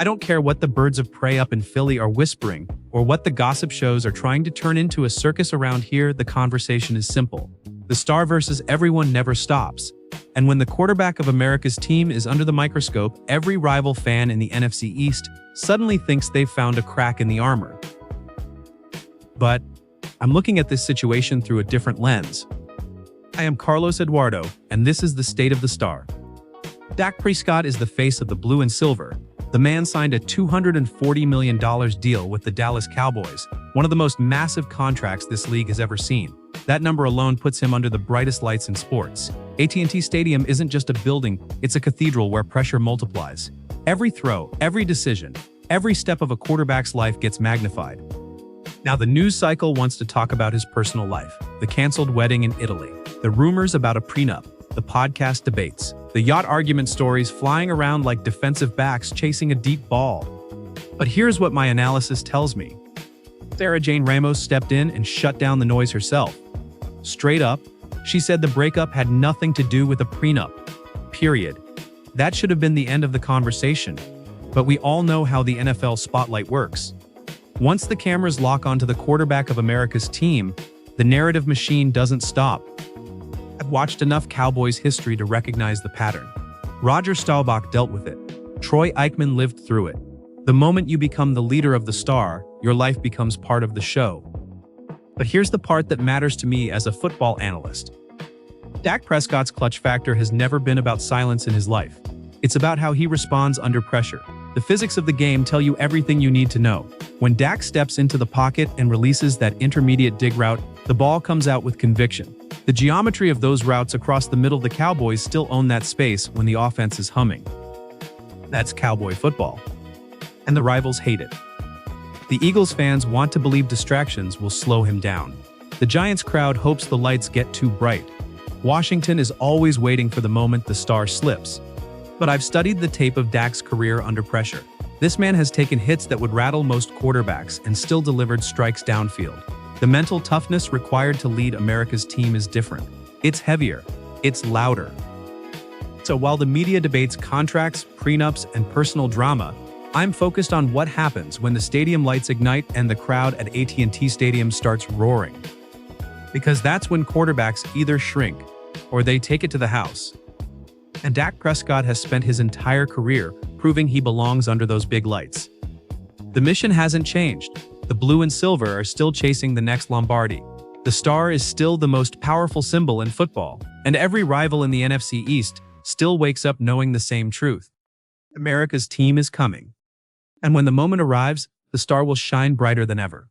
I don't care what the birds of prey up in Philly are whispering, or what the gossip shows are trying to turn into a circus around here. The conversation is simple. The star versus everyone never stops. And when the quarterback of America's team is under the microscope, every rival fan in the NFC East suddenly thinks they've found a crack in the armor. But I'm looking at this situation through a different lens. I am Carlos Eduardo, and this is the state of the star. Dak Prescott is the face of the blue and silver. The man signed a $240 million deal with the Dallas Cowboys, one of the most massive contracts this league has ever seen. That number alone puts him under the brightest lights in sports. AT&T Stadium isn't just a building, it's a cathedral where pressure multiplies. Every throw, every decision, every step of a quarterback's life gets magnified. Now the news cycle wants to talk about his personal life, the canceled wedding in Italy, the rumors about a prenup, the podcast debates, the yacht argument stories flying around like defensive backs chasing a deep ball. But here's what my analysis tells me. Sarah Jane Ramos stepped in and shut down the noise herself. Straight up, she said the breakup had nothing to do with a prenup. Period. That should have been the end of the conversation. But we all know how the NFL spotlight works. Once the cameras lock onto the quarterback of America's team, the narrative machine doesn't stop. I've watched enough Cowboys history to recognize the pattern. Roger Staubach dealt with it. Troy Aikman lived through it. The moment you become the leader of the star, your life becomes part of the show. But here's the part that matters to me as a football analyst. Dak Prescott's clutch factor has never been about silence in his life. It's about how he responds under pressure. The physics of the game tell you everything you need to know. When Dak steps into the pocket and releases that intermediate dig route, the ball comes out with conviction. The geometry of those routes across the middle, the Cowboys still own that space when the offense is humming. That's Cowboy football. And the rivals hate it. The Eagles fans want to believe distractions will slow him down. The Giants crowd hopes the lights get too bright. Washington is always waiting for the moment the star slips. But I've studied the tape of Dak's career under pressure. This man has taken hits that would rattle most quarterbacks and still delivered strikes downfield. The mental toughness required to lead America's team is different. It's heavier. It's louder. So while the media debates contracts, prenups, and personal drama, I'm focused on what happens when the stadium lights ignite and the crowd at AT&T Stadium starts roaring. Because that's when quarterbacks either shrink or they take it to the house. And Dak Prescott has spent his entire career proving he belongs under those big lights. The mission hasn't changed. The blue and silver are still chasing the next Lombardi. The star is still the most powerful symbol in football, and every rival in the NFC East still wakes up knowing the same truth. America's team is coming. And when the moment arrives, the star will shine brighter than ever.